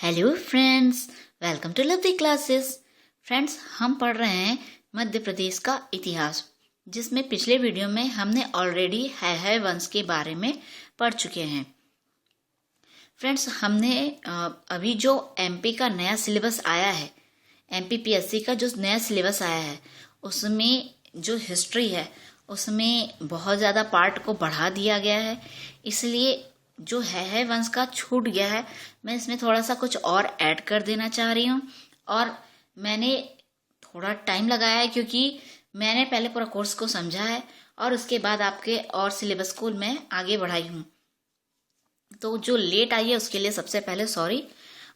Hello friends, welcome to lovely classes. Friends, हम पढ़ रहे हैं मध्य प्रदेश का इतिहास, जिसमें पिछले वीडियो में हमने ऑलरेडी है वंश के बारे में पढ़ चुके हैं। फ्रेंड्स, हमने अभी जो एमपी का नया सिलेबस आया है, एमपीपीएससी का जो नया सिलेबस आया है, उसमें जो हिस्ट्री है उसमें बहुत ज़्यादा पार्ट को बढ़ा दिया गया है। इसलिए जो है वंश का छूट गया है, मैं इसमें थोड़ा सा कुछ और ऐड कर देना चाह रही हूँ। और मैंने थोड़ा टाइम लगाया है क्योंकि मैंने पहले पूरा कोर्स को समझा है और उसके बाद आपके और सिलेबस को मैं आगे बढ़ाई हूँ। तो जो लेट आई है उसके लिए सबसे पहले सॉरी।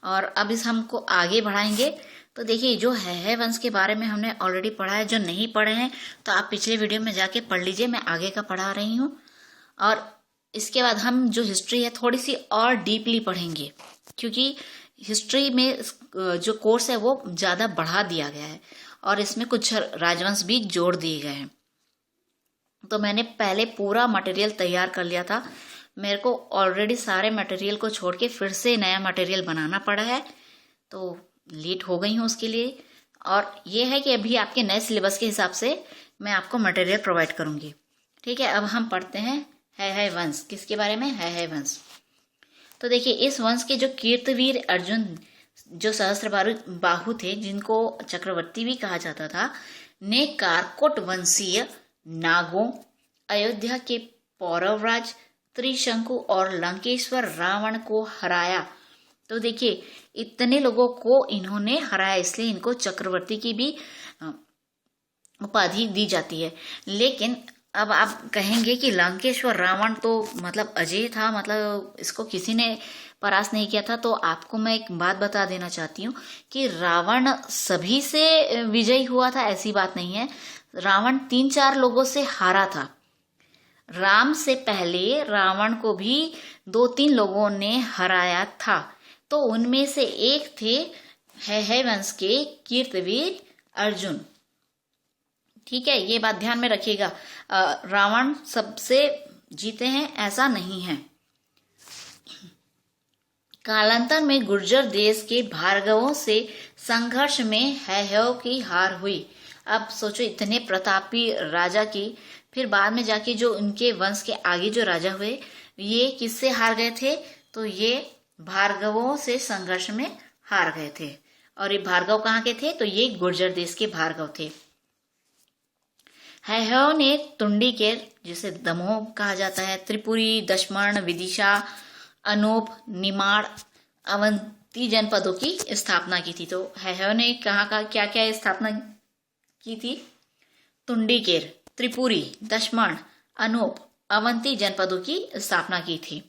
और अब इस हमको आगे बढ़ाएंगे। तो देखिए, जो है वंश के बारे में हमने ऑलरेडी पढ़ा है। जो नहीं पढ़े हैं तो आप पिछले वीडियो में जाके पढ़ लीजिए, मैं आगे का पढ़ा रही हूँ। और इसके बाद हम जो हिस्ट्री है थोड़ी सी और डीपली पढ़ेंगे, क्योंकि हिस्ट्री में जो कोर्स है वो ज़्यादा बढ़ा दिया गया है और इसमें कुछ राजवंश भी जोड़ दिए गए हैं। तो मैंने पहले पूरा मटेरियल तैयार कर लिया था। मेरे को ऑलरेडी सारे मटेरियल को छोड़ के फिर से नया मटेरियल बनाना पड़ा है, तो लेट हो गई हूँ उसके लिए। और ये है कि अभी आपके नए सिलेबस के हिसाब से मैं आपको मटेरियल प्रोवाइड करूँगी। ठीक है, अब हम पढ़ते हैं है वंश। किसके बारे में? है वंश। तो देखिए, इस वंश के जो कीर्तवीर अर्जुन जो सहस्त्र बाहु थे, जिनको चक्रवर्ती भी कहा जाता था, ने कारकोट वंशीय नागों, अयोध्या के पौरवराज त्रिशंकु और लंकेश्वर रावण को हराया। तो देखिए, इतने लोगों को इन्होंने हराया, इसलिए इनको चक्रवर्ती की भी उपाधि दी जाती है। लेकिन अब आप कहेंगे कि लंकेश्वर रावण तो मतलब अजय था, मतलब इसको किसी ने परास्त नहीं किया था। तो आपको मैं एक बात बता देना चाहती हूँ कि रावण सभी से विजयी हुआ था, ऐसी बात नहीं है। रावण 3-4 लोगों से हारा था। राम से पहले रावण को भी 2-3 लोगों ने हराया था। तो उनमें से एक थे है वंश के कीर्तवीर अर्जुन। ठीक है, ये बात ध्यान में रखिएगा। रावण सबसे जीते हैं ऐसा नहीं है। कालांतर में गुर्जर देश के भार्गवों से संघर्ष में है की हार हुई। अब सोचो, इतने प्रतापी राजा की फिर बाद में जाके जो उनके वंश के आगे जो राजा हुए, ये किससे हार गए थे? तो ये भार्गवों से संघर्ष में हार गए थे। और ये भार्गव कहाँ के थे? तो ये गुर्जर देश के भार्गव थे। है ने तुंडीकेर, जिसे दमोह कहा जाता है, त्रिपुरी, दशमण, विदिशा, अनूप, निमाड़, अवंती जनपदों की स्थापना की थी। तो है ने कहाँ का क्या क्या स्थापना की थी? तुंडीकेर, त्रिपुरी, दशमण, अनूप, अवंती जनपदों की स्थापना की थी।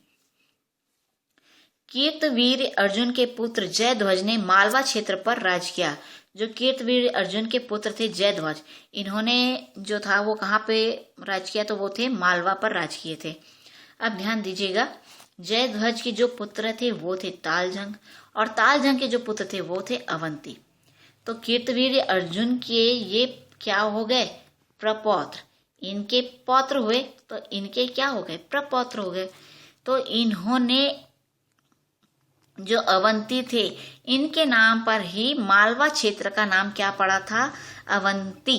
कीर्तवीर अर्जुन के पुत्र जयध्वज ने मालवा क्षेत्र पर राज किया। जो कीर्तवीर अर्जुन के पुत्र थे जयध्वज, इन्होंने जो था वो कहाँ पे राज किया? तो वो थे मालवा पर राज किए थे। अब ध्यान दीजिएगा, जयध्वज के जो पुत्र थे वो थे तालजंग, और तालजंग के जो पुत्र थे वो थे अवंती। तो कीर्तवीर अर्जुन के ये क्या हो गए? प्रपौत्र। इनके पौत्र हुए तो इनके क्या हो गए? प्रपौत्र हो गए। तो इन्होंने जो अवंती थे, इनके नाम पर ही मालवा क्षेत्र का नाम क्या पड़ा था? अवंती।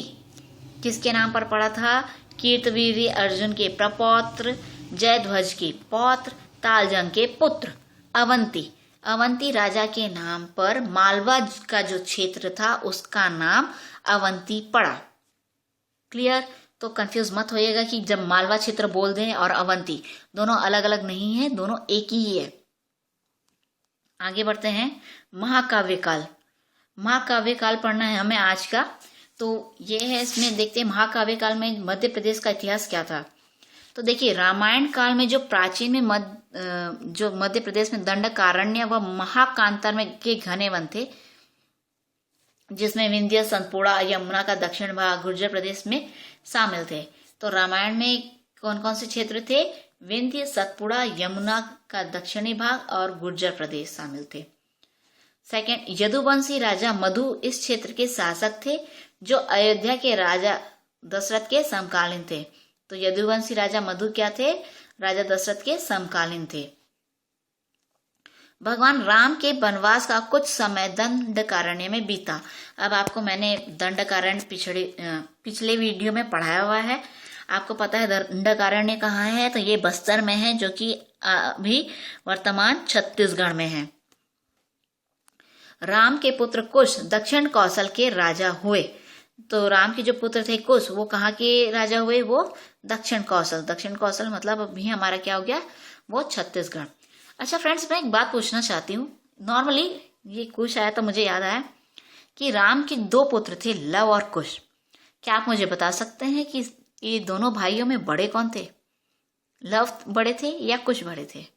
किसके नाम पर पड़ा था? कीर्तवीर अर्जुन के प्रपौत्र, जयध्वज के पौत्र, तालजंग के पुत्र अवंती। अवंती राजा के नाम पर मालवा का जो क्षेत्र था उसका नाम अवंती पड़ा। क्लियर? तो कंफ्यूज मत होइएगा कि जब मालवा क्षेत्र बोल दें और अवंती, दोनों अलग अलग नहीं है, दोनों एक ही है। आगे बढ़ते हैं। महाकाव्य काल। महाकाव्य काल पढ़ना है हमें आज का। तो ये है, इसमें देखते हैं महाकाव्य काल में मध्य प्रदेश का इतिहास क्या था। तो देखिए, रामायण काल में जो प्राचीन में जो मध्य प्रदेश में दंडकारण्य व महाकांतर में के घने वन थे, जिसमें विंध्य, सतपुड़ा, यमुना का दक्षिण भाग गुर्जर प्रदेश में शामिल थे। तो रामायण में कौन कौन से क्षेत्र थे? विंध्य, सतपुड़ा, यमुना का दक्षिणी भाग और गुर्जर प्रदेश शामिल थे। सेकंड, यदुवंशी राजा मधु इस क्षेत्र के शासक थे, जो अयोध्या के राजा दशरथ के समकालीन थे। तो यदुवंशी राजा मधु क्या थे? राजा दशरथ के समकालीन थे। भगवान राम के वनवास का कुछ समय दंडकारण्य में बीता। अब आपको मैंने दंडकारण्य पिछले वीडियो में पढ़ाया हुआ है, आपको पता है दंडकारण्य कहाँ है, तो ये बस्तर में है, जो कि अभी वर्तमान छत्तीसगढ़ में है। राम के पुत्र कुश दक्षिण कौशल के राजा हुए। तो राम के जो पुत्र थे कुश, वो कहाँ के राजा हुए? वो दक्षिण कौशल। दक्षिण कौशल मतलब अभी हमारा क्या हो गया? वो छत्तीसगढ़। अच्छा फ्रेंड्स, मैं एक बात पूछना चाहती हूँ। नॉर्मली ये कुश आया तो मुझे याद आया कि राम के 2 पुत्र थे, लव और कुश। क्या आप मुझे बता सकते हैं कि ये दोनों भाइयों में बड़े कौन थे? लव बड़े थे या कुश बड़े थे?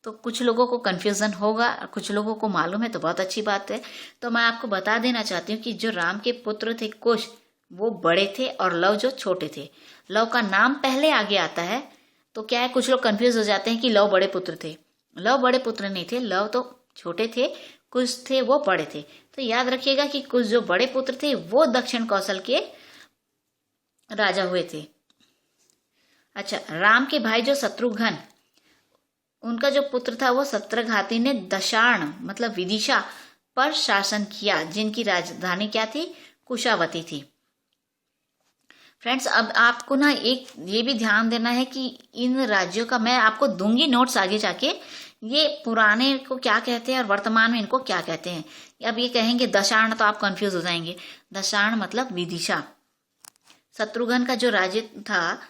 तो कुछ लोगों को कंफ्यूजन होगा, कुछ लोगों को मालूम है, तो बहुत अच्छी बात है। तो मैं आपको बता देना चाहती हूँ कि जो राम के पुत्र थे कुश, वो बड़े थे और लव जो छोटे थे। लव का नाम पहले आगे आता है, तो क्या है, कुछ लोग कंफ्यूज हो जाते हैं कि लव बड़े पुत्र थे। लव बड़े पुत्र नहीं थे, लव तो छोटे थे, कुश थे वो बड़े थे। तो याद रखिएगा कि कुश जो बड़े पुत्र थे वो दक्षिण कौशल के राजा हुए थे। अच्छा, राम के भाई जो शत्रुघ्न, उनका जो पुत्र था वो सत्रघाती ने दशार्ण मतलब विदिशा पर शासन किया, जिनकी राजधानी क्या थी? कुशावती थी। फ्रेंड्स, अब आपको ना एक ये भी ध्यान देना है कि इन राज्यों का मैं आपको दूंगी नोट्स आगे जाके, ये पुराने को क्या कहते हैं और वर्तमान में इनको क्या कहते हैं। अब ये कहेंगे दशार्ण तो आप कंफ्यूज हो जाएंगे। दशार्ण मतलब विदिशा। शत्रुघ्न का जो राज्य था,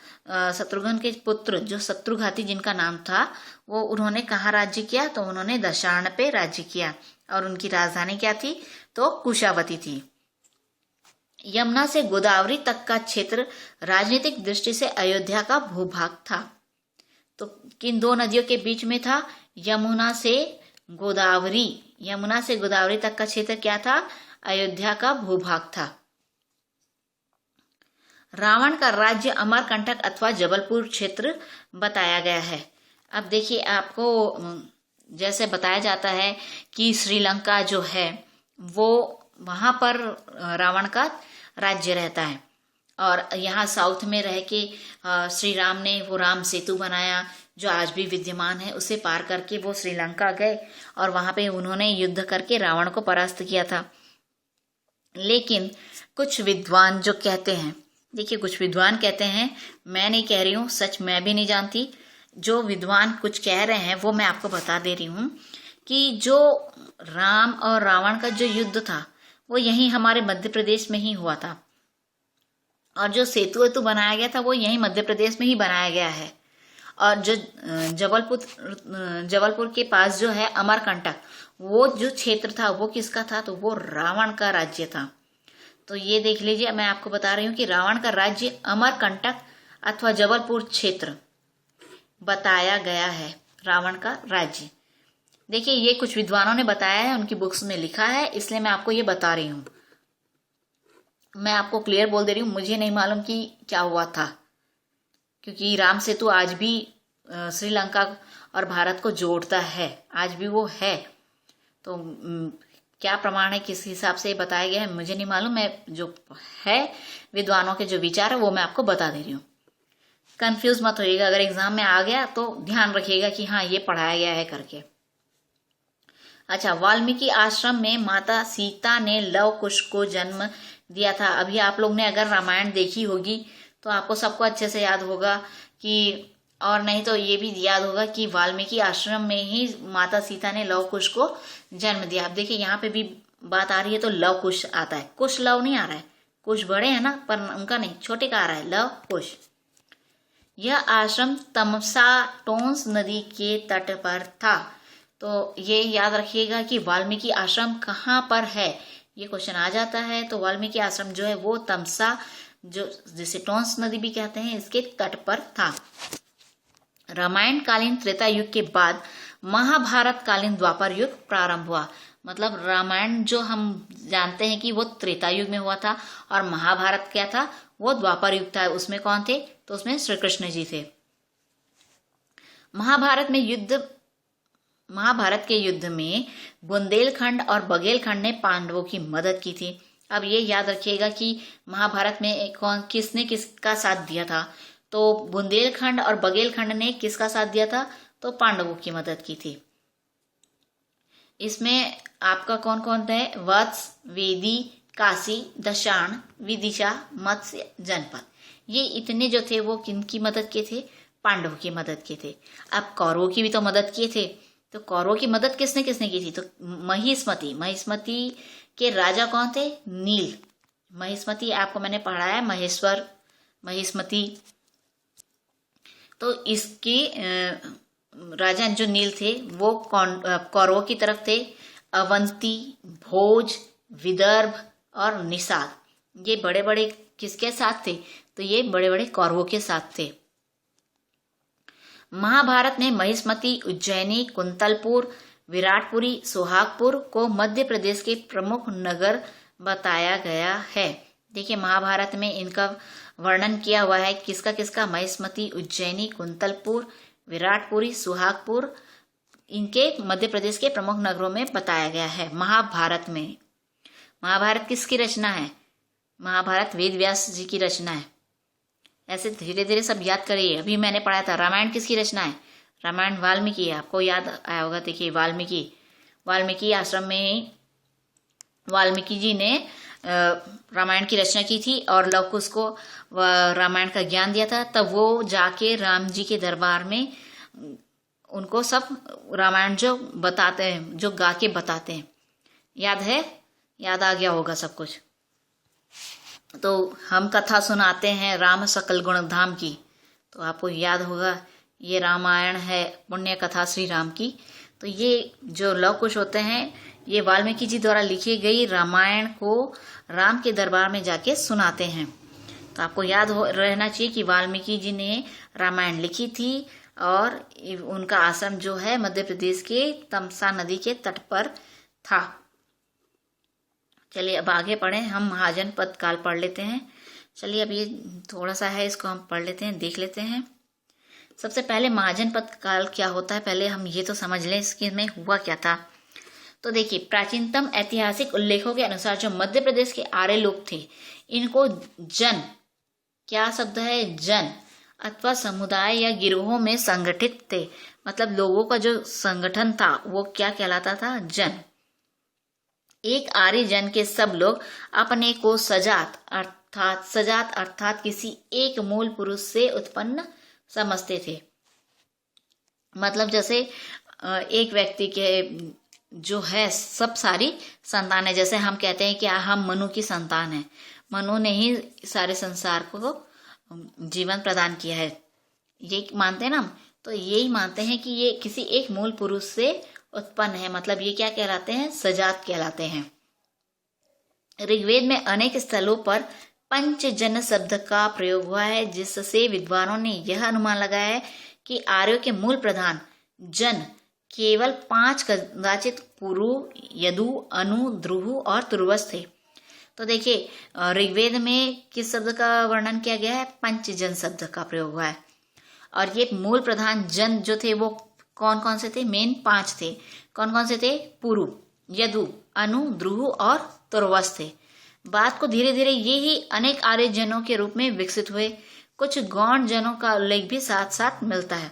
शत्रुघ्न के पुत्र जो शत्रुघाती जिनका नाम था, वो उन्होंने कहाँ राज्य किया? तो उन्होंने दशार्ण पे राज्य किया और उनकी राजधानी क्या थी? तो कुशावती थी। यमुना से गोदावरी तक का क्षेत्र राजनीतिक दृष्टि से अयोध्या का भूभाग था। तो किन 2 नदियों के बीच में था? यमुना से गोदावरी तक का क्षेत्र क्या था? अयोध्या का भूभाग था। रावण का राज्य अमरकंटक अथवा जबलपुर क्षेत्र बताया गया है। अब देखिए, आपको जैसे बताया जाता है कि श्रीलंका जो है वो वहां पर रावण का राज्य रहता है, और यहाँ साउथ में रह के श्री राम ने वो राम सेतु बनाया जो आज भी विद्यमान है। उसे पार करके वो श्रीलंका गए और वहां पे उन्होंने युद्ध करके रावण को परास्त किया था। लेकिन कुछ विद्वान जो कहते हैं, देखिए कुछ विद्वान कहते हैं, मैं नहीं कह रही हूँ, सच मैं भी नहीं जानती, जो विद्वान कुछ कह रहे हैं वो मैं आपको बता दे रही हूँ कि जो राम और रावण का जो युद्ध था वो यहीं हमारे मध्य प्रदेश में ही हुआ था, और जो सेतु वेतु बनाया गया था वो यहीं मध्य प्रदेश में ही बनाया गया है। और जो जबलपुर के पास जो है अमरकंटक, वो जो क्षेत्र था वो किसका था? तो वो रावण का राज्य था। तो ये देख लीजिए, मैं आपको बता रही हूँ कि रावण का राज्य अमरकंटक अथवा जबलपुर क्षेत्र बताया गया है, रावण का राज्य। देखिए, ये कुछ विद्वानों ने बताया है, उनकी बुक्स में लिखा है, इसलिए मैं आपको ये बता रही हूँ। मैं आपको क्लियर बोल दे रही हूँ, मुझे नहीं मालूम कि क्या हुआ था, क्योंकि राम सेतु आज भी श्रीलंका और भारत को जोड़ता है, आज भी वो है। तो क्या प्रमाण है, किस हिसाब से बताया गया है, मुझे नहीं मालूम। मैं जो है विद्वानों के जो विचार है वो मैं आपको बता दे रही हूँ। कंफ्यूज मत होइएगा, अगर एग्जाम में आ गया तो ध्यान रखिएगा कि हाँ ये पढ़ाया गया है करके। अच्छा, वाल्मीकि आश्रम में माता सीता ने लव कुश को जन्म दिया था। अभी आप लोग ने अगर रामायण देखी होगी तो आपको सबको अच्छे से याद होगा कि, और नहीं तो ये भी याद होगा कि वाल्मीकि आश्रम में ही माता सीता ने लव कुश को जन्म दिया। अब देखिए, यहाँ पे भी बात आ रही है तो लव कुश आता है, कुश लव नहीं आ रहा है। कुश बड़े हैं ना, पर उनका नहीं, छोटे का आ रहा है लव कुश। यह आश्रम तमसा टोंस नदी के तट पर था। तो ये याद रखिएगा कि वाल्मीकि आश्रम कहाँ पर है, ये क्वेश्चन आ जाता है। तो वाल्मीकि आश्रम जो है वो तमसा, जो जिसे टोंस नदी भी कहते हैं, इसके तट पर था। रामायण कालीन त्रेता युग के बाद महाभारत कालीन द्वापर युग प्रारंभ हुआ। मतलब रामायण जो हम जानते हैं कि वो त्रेता युग में हुआ था, और महाभारत क्या था? वो द्वापर युग था। उसमें कौन थे? तो उसमें श्री कृष्ण जी थे। महाभारत के युद्ध में बुंदेलखंड और बघेलखंड ने पांडवों की मदद की थी। अब ये याद रखिएगा कि महाभारत में किसने किसका साथ दिया था? तो बुंदेलखंड और बघेलखंड ने किसका साथ दिया था? तो पांडवों की मदद की थी। इसमें आपका कौन कौन है? वत्स, वेदी, काशी, दशाण, विदिशा, मत्स्य, जनपद। ये इतने जो थे वो किनकी मदद के थे? पांडवों की मदद के थे। अब कौरवों की भी तो मदद किए थे, तो कौरवों की मदद किसने किसने की थी? तो महिष्मति। महिष्मति के राजा कौन थे? नील। महिष्मति आपको मैंने पढ़ाया, महेश्वर, महिष्मति। तो इसके राजा जो नील थे वो कौरवों की तरफ थे। अवंती, भोज, विदर्भ और निषाद, ये बड़े बड़े किसके साथ थे? तो ये बड़े बड़े कौरवों के साथ थे। महाभारत में महिष्मति, उज्जैनी, कुंतलपुर, विराटपुरी, सोहागपुर को मध्य प्रदेश के प्रमुख नगर बताया गया है। देखिए महाभारत में इनका वर्णन किया हुआ है, किसका किसका? महिष्मति, उज्जैनी, कुंतलपुर, विराटपुरी, सुहागपुर, इनके मध्य प्रदेश के प्रमुख नगरों में बताया गया है महाभारत में। महाभारत किसकी रचना है? महाभारत वेद व्यास जी की रचना है। ऐसे धीरे धीरे सब याद करिए। अभी मैंने पढ़ा था रामायण किसकी रचना है? रामायण वाल्मीकि है, आपको याद आया होगा। देखिए वाल्मीकि आश्रम में ही वाल्मीकि जी ने रामायण की रचना की थी और लव कुश को रामायण का ज्ञान दिया था। तब वो जाके राम जी के दरबार में उनको सब रामायण जो बताते हैं, जो गा के बताते हैं, याद है? याद आ गया होगा सब कुछ। तो हम कथा सुनाते हैं राम सकल गुण धाम की, तो आपको याद होगा ये रामायण है, पुण्य कथा श्री राम की। तो ये जो लव कुश होते हैं ये वाल्मीकि जी द्वारा लिखी गई रामायण को राम के दरबार में जाके सुनाते हैं। तो आपको याद रहना चाहिए कि वाल्मीकि जी ने रामायण लिखी थी और उनका आश्रम जो है मध्य प्रदेश के तमसा नदी के तट पर था। चलिए अब आगे पढ़ें। हम महाजनपद काल पढ़ लेते हैं। चलिए अब ये थोड़ा सा है, इसको हम पढ़ लेते हैं, देख लेते हैं। सबसे पहले महाजनपद काल क्या होता है, पहले हम ये तो समझ लें इसके में हुआ क्या था। तो देखिए प्राचीनतम ऐतिहासिक उल्लेखों के अनुसार जो मध्य प्रदेश के आर्य लोग थे, इनको जन, क्या शब्द है? जन अथवा समुदाय या गिरोहों में संगठित थे। मतलब लोगों का जो संगठन था वो क्या कहलाता था? जन। एक आर्य जन के सब लोग अपने को सजात अर्थात किसी एक मूल पुरुष से उत्पन्न समझते थे। मतलब जैसे एक व्यक्ति के जो है सब सारी संतान है, जैसे हम कहते हैं कि हम मनु की संतान है, मनु ने ही सारे संसार को जीवन प्रदान किया है, ये मानते हैं ना। तो यही मानते हैं कि ये किसी एक मूल पुरुष से उत्पन्न है, मतलब ये क्या कहलाते हैं? सजात कहलाते हैं। ऋग्वेद में अनेक स्थलों पर पंचजन शब्द का प्रयोग हुआ है, जिससे विद्वानों ने यह अनुमान लगाया है कि आर्यों के मूल प्रधान जन केवल 5 कदाचित पुरु, यदु, अनु, द्रुहु और तुर्वस थे। तो देखिए ऋग्वेद में किस शब्द का वर्णन किया गया है? पंचजन शब्द का प्रयोग हुआ है। और ये मूल प्रधान जन जो थे वो कौन कौन से थे? मेन 5 थे। कौन कौन से थे? पुरु, यदु, अनु, द्रुहु और तुर्वस थे। बात को धीरे धीरे ये ही अनेक आर्य जनों के रूप में विकसित हुए। कुछ गौण जनों का उल्लेख भी साथ साथ मिलता है।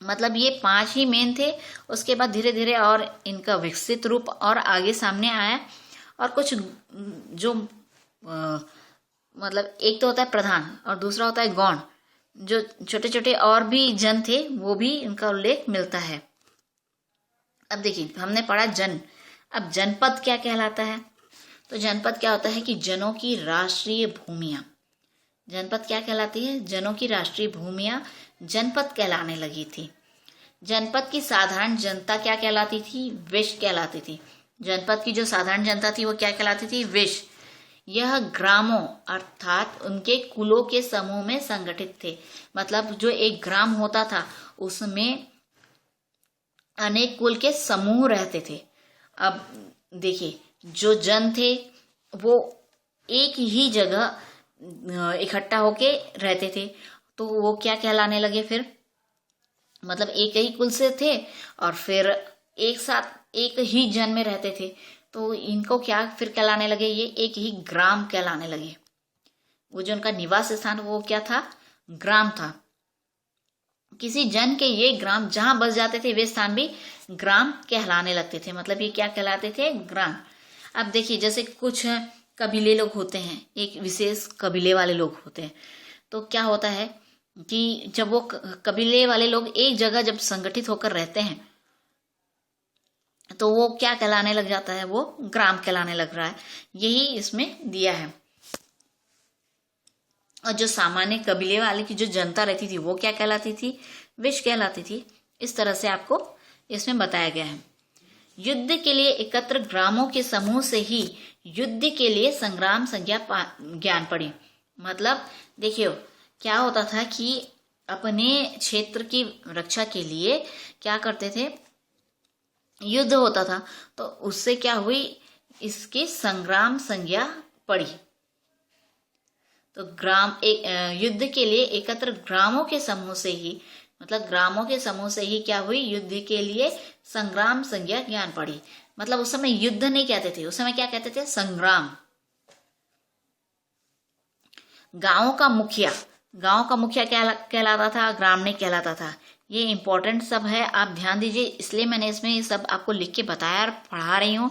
मतलब ये 5 ही मेन थे, उसके बाद धीरे धीरे और इनका विकसित रूप और आगे सामने आया। और कुछ जो मतलब एक तो होता है प्रधान और दूसरा होता है गौण, जो छोटे छोटे और भी जन थे वो भी इनका उल्लेख मिलता है। अब देखिए हमने पढ़ा जन, अब जनपद क्या कहलाता है? तो जनपद क्या होता है कि जनों की राष्ट्रीय भूमियां। जनपद क्या कहलाती है? जनों की राष्ट्रीय भूमियां जनपद कहलाने लगी थी। जनपद की साधारण जनता क्या कहलाती थी? विश कहलाती थी। जनपद की जो साधारण जनता थी वो क्या कहलाती थी? विश। यह ग्रामों अर्थात उनके कुलों के समूह में संगठित थे। मतलब जो एक ग्राम होता था उसमें अनेक कुल के समूह रहते थे। अब देखिए जो जन थे वो एक ही जगह इकट्ठा होके रहते थे, तो वो क्या कहलाने लगे फिर? मतलब एक ही कुल से थे और फिर एक साथ एक ही जन में रहते थे, तो इनको क्या फिर कहलाने लगे? ये एक ही ग्राम कहलाने लगे। वो जो उनका निवास स्थान वो क्या था? ग्राम था। किसी जन के ये ग्राम जहां बस जाते थे वे स्थान भी ग्राम कहलाने लगते थे। मतलब ये क्या कहलाते थे? ग्राम। अब देखिए, जैसे कुछ कबीले लोग होते हैं, एक विशेष कबीले वाले लोग होते हैं, तो क्या होता है कि जब वो कबीले वाले लोग एक जगह जब संगठित होकर रहते हैं तो वो क्या कहलाने लग जाता है? वो ग्राम कहलाने लग रहा है। यही इसमें दिया है। और जो सामान्य कबीले वाले की जो जनता रहती थी वो क्या कहलाती थी? विश कहलाती थी। इस तरह से आपको इसमें बताया गया है। युद्ध के लिए एकत्र ग्रामों के समूह से ही युद्ध के लिए संग्राम संज्ञा ज्ञान पड़ी। मतलब देखियो, क्या होता था कि अपने क्षेत्र की रक्षा के लिए क्या करते थे? युद्ध होता था, तो उससे क्या हुई? इसकी संग्राम संज्ञा पड़ी। तो युद्ध के लिए एकत्र ग्रामों के समूह से ही, मतलब ग्रामों के समूह से ही क्या हुई? युद्ध के लिए संग्राम संज्ञा ज्ञान पड़ी। मतलब उस समय युद्ध नहीं कहते थे, उस समय क्या कहते थे? संग्राम। गांव का मुखिया क्या कहलाता था? ग्राम नहीं कहलाता था। ये इंपॉर्टेंट सब है, आप ध्यान दीजिए, इसलिए मैंने इसमें ये सब आपको लिख के बताया और पढ़ा रही हूँ।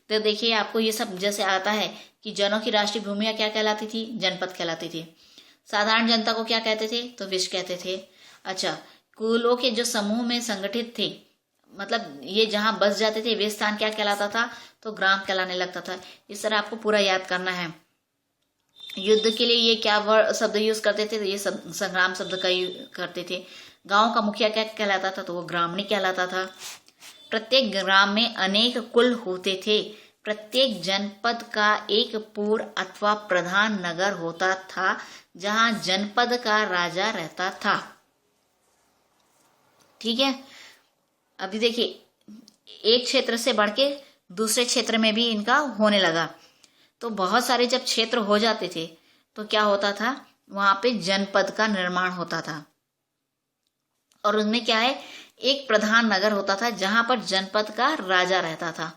तो देखिए, आपको ये सब जैसे आता है कि जनों की राष्ट्रीय भूमिया क्या कहलाती थी? जनपद कहलाती थी। साधारण जनता को क्या कहते थे? तो विश कहते थे। अच्छा, कुलों के जो समूह में संगठित थे, मतलब ये जहां बस जाते थे, वे स्थान क्या कहलाता था? तो ग्राम कहलाने लगता था। इस तरह आपको पूरा याद करना है। युद्ध के लिए ये क्या शब्द यूज करते थे? ये संग्राम शब्द का यूज करते थे। गांव का मुखिया क्या कहलाता था? तो वो ग्रामणी कहलाता था। प्रत्येक ग्राम में अनेक कुल होते थे। प्रत्येक जनपद का एक पूर्व अथवा प्रधान नगर होता था, जहां जनपद का राजा रहता था। ठीक है। अभी देखिए, एक क्षेत्र से बढ़ के दूसरे क्षेत्र में भी इनका होने लगा। तो बहुत सारे जब क्षेत्र हो जाते थे तो क्या होता था? वहां पे जनपद का निर्माण होता था, और उनमें क्या है? एक प्रधान नगर होता था जहां पर जनपद का राजा रहता था।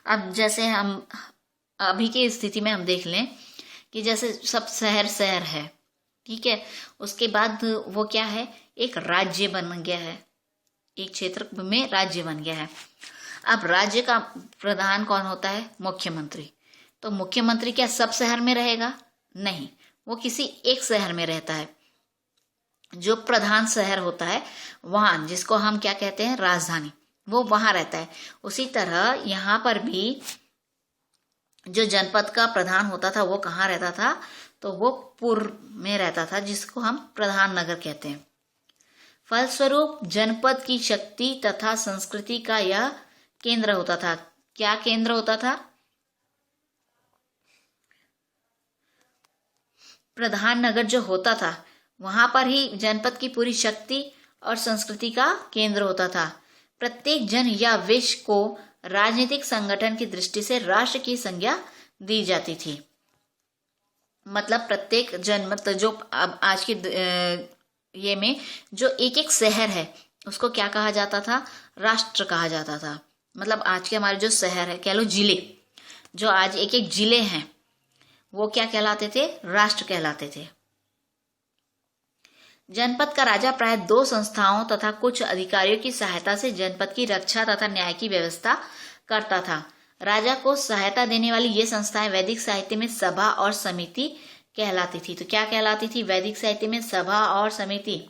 अब जैसे हम अभी की स्थिति में हम देख लें कि जैसे सब शहर शहर है, ठीक है, उसके बाद वो क्या है? एक राज्य बन गया है, एक क्षेत्र में राज्य बन गया है। अब राज्य का प्रधान कौन होता है? मुख्यमंत्री। तो मुख्यमंत्री क्या सब शहर में रहेगा? नहीं, वो किसी एक शहर में रहता है। जो प्रधान शहर होता है वहां, जिसको हम क्या कहते हैं? राजधानी, वो वहां रहता है। उसी तरह यहां पर भी जो जनपद का प्रधान होता था वो कहाँ रहता था? तो वो पूर्व में रहता था, जिसको हम प्रधान नगर कहते हैं। फलस्वरूप जनपद की शक्ति तथा संस्कृति का यह केंद्र होता था। क्या केंद्र होता था? प्रधान नगर जो होता था वहां पर ही जनपद की पूरी शक्ति और संस्कृति का केंद्र होता था। प्रत्येक जन या विश को राजनीतिक संगठन की दृष्टि से राष्ट्र की संज्ञा दी जाती थी। मतलब प्रत्येक जनपद जो अब आज की ये में जो एक एक शहर है उसको क्या कहा जाता था? राष्ट्र कहा जाता था। मतलब आज के हमारे जो शहर है, कह लो जिले, जो आज एक एक जिले हैं, वो क्या कहलाते थे? राष्ट्र कहलाते थे। जनपद का राजा प्राय 2 संस्थाओं तथा कुछ अधिकारियों की सहायता से जनपद की रक्षा तथा न्याय की व्यवस्था करता था। राजा को सहायता देने वाली ये संस्थाएं वैदिक साहित्य में सभा और समिति कहलाती थी। तो क्या कहलाती थी? वैदिक साहित्य में सभा और समिति।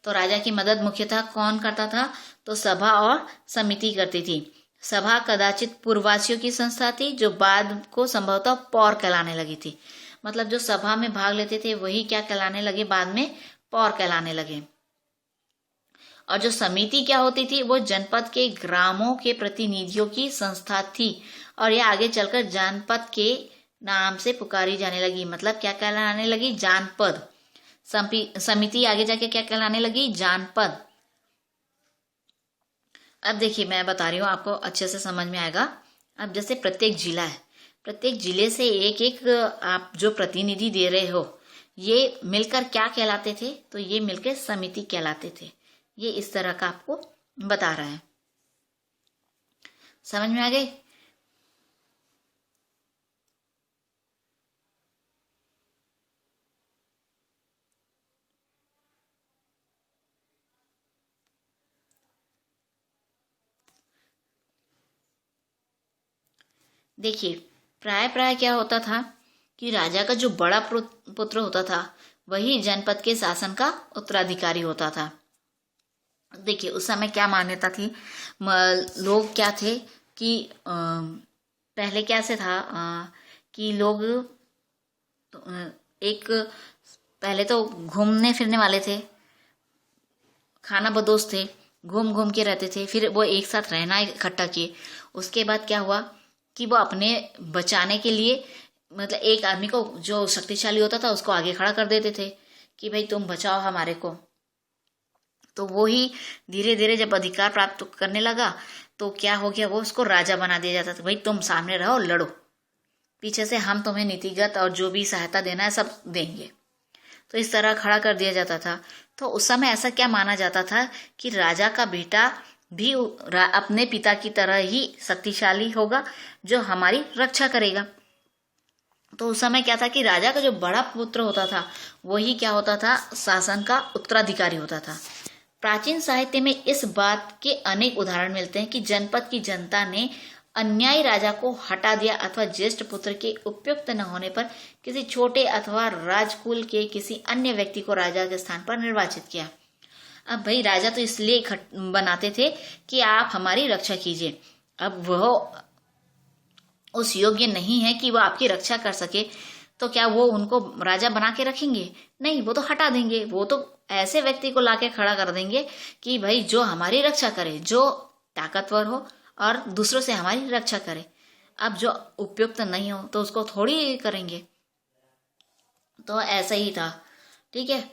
तो राजा की मदद मुख्यतः कौन करता था? तो सभा और समिति करती थी। सभा कदाचित पूर्ववासियों की संस्था थी, जो बाद को संभवतः पौर कहलाने लगी थी। मतलब जो सभा में भाग लेते थे वही क्या कहलाने लगे? बाद में पौर कहलाने लगे। और जो समिति क्या होती थी? वो जनपद के ग्रामों के प्रतिनिधियों की संस्था थी, और यह आगे चलकर जनपद के नाम से पुकारी जाने लगी। मतलब क्या कहलाने लगी? जानपद। समिति आगे जाके क्या कहलाने लगी? जानपद। अब देखिए, मैं बता रही हूँ, आपको अच्छे से समझ में आएगा। अब जैसे प्रत्येक जिला है, प्रत्येक जिले से एक एक आप जो प्रतिनिधि दे रहे हो, ये मिलकर क्या कहलाते थे? तो ये मिलकर समिति कहलाते थे। ये इस तरह का आपको बता रहा है। समझ में आ गई? देखिए, प्राय प्राय क्या होता था कि राजा का जो बड़ा पुत्र होता था वही जनपद के शासन का उत्तराधिकारी होता था। देखिए, उस समय क्या मान्यता थी, लोग क्या थे कि पहले कैसे था कि लोग एक पहले तो घूमने फिरने वाले थे, खाना बदोश थे, घूम घूम के रहते थे, फिर वो एक साथ रहना इकट्ठा किए। उसके बाद क्या हुआ कि वो अपने बचाने के लिए मतलब एक आदमी को जो शक्तिशाली होता था उसको आगे खड़ा कर देते थे कि भाई तुम बचाओ हमारे को। तो वो ही धीरे धीरे जब अधिकार प्राप्त करने लगा तो क्या हो गया, वो उसको राजा बना दिया जाता था। भाई तुम सामने रहो, लड़ो, पीछे से हम तुम्हें नीतिगत और जो भी सहायता देना है सब देंगे। तो इस तरह खड़ा कर दिया जाता था। तो उस समय ऐसा क्या माना जाता था कि राजा का बेटा भी अपने पिता की तरह ही शक्तिशाली होगा जो हमारी रक्षा करेगा। तो उस समय क्या था कि राजा का जो बड़ा पुत्र होता था वही क्या होता था, शासन का उत्तराधिकारी होता था। प्राचीन साहित्य में इस बात के अनेक उदाहरण मिलते हैं कि जनपद की जनता ने अन्यायी राजा को हटा दिया अथवा ज्येष्ठ पुत्र के उपयुक्त न होने पर किसी छोटे अथवा राजकुल के किसी अन्य व्यक्ति को राजा के स्थान पर निर्वाचित किया। अब भाई राजा तो इसलिए बनाते थे कि आप हमारी रक्षा कीजिए। अब वह उस योग्य नहीं है कि वो आपकी रक्षा कर सके तो क्या वो उनको राजा बना के रखेंगे? नहीं, वो तो हटा देंगे। वो तो ऐसे व्यक्ति को लाके खड़ा कर देंगे कि भाई जो हमारी रक्षा करे, जो ताकतवर हो और दूसरों से हमारी रक्षा करे। अब जो उपयुक्त नहीं हो तो उसको थोड़ी करेंगे। तो ऐसा ही था, ठीक है।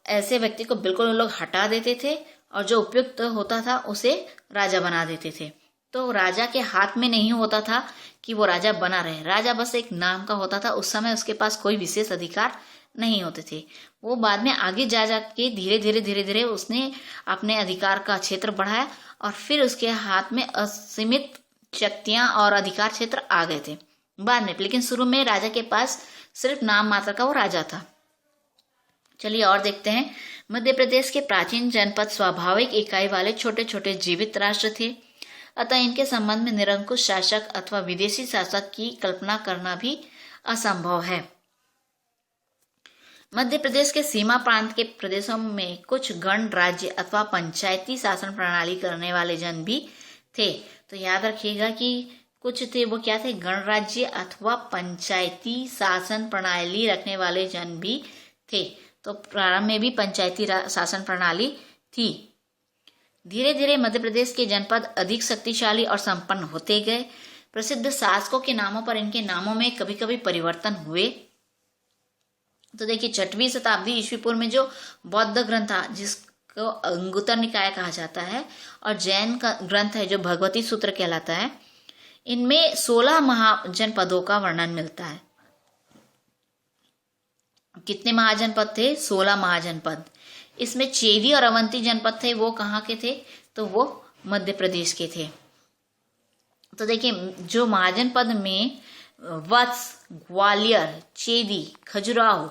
ऐसे व्यक्ति को बिल्कुल लोग हटा देते थे और जो उपयुक्त होता था उसे राजा बना देते थे। तो राजा के हाथ में नहीं होता था कि वो राजा बना रहे, राजा बस एक नाम का होता था। उस समय उसके पास कोई विशेष अधिकार नहीं होते थे। वो बाद में आगे जा के धीरे धीरे उसने अपने अधिकार का क्षेत्र बढ़ाया और फिर उसके हाथ में असीमित शक्तियां और अधिकार क्षेत्र आ गए थे बाद में। लेकिन शुरू में राजा के पास सिर्फ नाम मात्र का वो राजा था। चलिए और देखते हैं। मध्य प्रदेश के प्राचीन जनपद स्वाभाविक इकाई वाले छोटे छोटे जीवित राष्ट्र थे, अतः इनके संबंध में निरंकुश शासक अथवा विदेशी शासक की कल्पना करना भी असंभव है। मध्य प्रदेश के सीमा प्रांत के प्रदेशों में कुछ गण राज्य अथवा पंचायती शासन प्रणाली करने वाले जन भी थे। तो याद रखिएगा कि कुछ थे, वो क्या थे, गण राज्य अथवा पंचायती शासन प्रणाली रखने वाले जन भी थे। तो प्रारंभ में भी पंचायती शासन प्रणाली थी। धीरे धीरे मध्य प्रदेश के जनपद अधिक शक्तिशाली और संपन्न होते गए। प्रसिद्ध शासकों के नामों पर इनके नामों में कभी कभी परिवर्तन हुए। तो देखिए 6वीं शताब्दी ईस्वी पूर्व में जो बौद्ध ग्रंथ था जिसको अंगुत्तर निकाय कहा जाता है और जैन का ग्रंथ है जो भगवती सूत्र कहलाता है, इनमें 16 महाजनपदों का वर्णन मिलता है। कितने महाजनपद थे? 16 महाजनपद। इसमें चेदी और अवंती जनपद थे, वो कहाँ के थे? तो वो मध्य प्रदेश के थे। तो देखिए जो महाजनपद में वत्स, ग्वालियर, चेदी, खजुराहो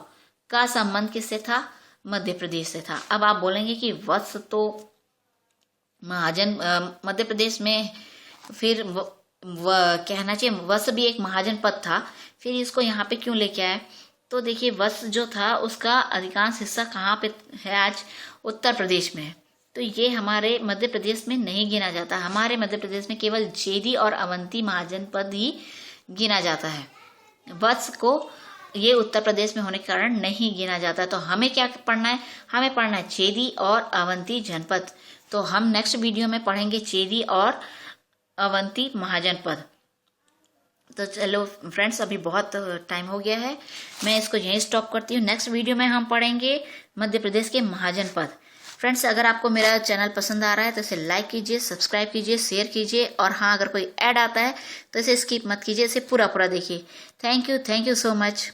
का संबंध किससे था? मध्य प्रदेश से था। अब आप बोलेंगे कि वत्स तो मध्य प्रदेश में, फिर कहना चाहिए वत्स भी एक महाजनपद था, फिर इसको यहाँ पे क्यों लेके आए? तो देखिए वत्स जो था उसका अधिकांश हिस्सा कहाँ पे है आज? उत्तर प्रदेश में है। तो ये हमारे मध्य प्रदेश में नहीं गिना जाता। हमारे मध्य प्रदेश में केवल चेदी और अवंती महाजनपद ही गिना जाता है। वत्स को ये उत्तर प्रदेश में होने के कारण नहीं गिना जाता। तो हमें क्या पढ़ना है? हमें पढ़ना है चेदी और अवंती जनपद। तो हम नेक्स्ट वीडियो में पढ़ेंगे चेदी और अवंती महाजनपद। तो चलो फ्रेंड्स, अभी बहुत टाइम हो गया है, मैं इसको यहीं स्टॉप करती हूँ। नेक्स्ट वीडियो में हम पढ़ेंगे मध्य प्रदेश के महाजनपद। फ्रेंड्स, अगर आपको मेरा चैनल पसंद आ रहा है तो इसे लाइक कीजिए, सब्सक्राइब कीजिए, शेयर कीजिए और हाँ, अगर कोई ऐड आता है तो इसे स्किप मत कीजिए, इसे पूरा देखिए। Thank you so much.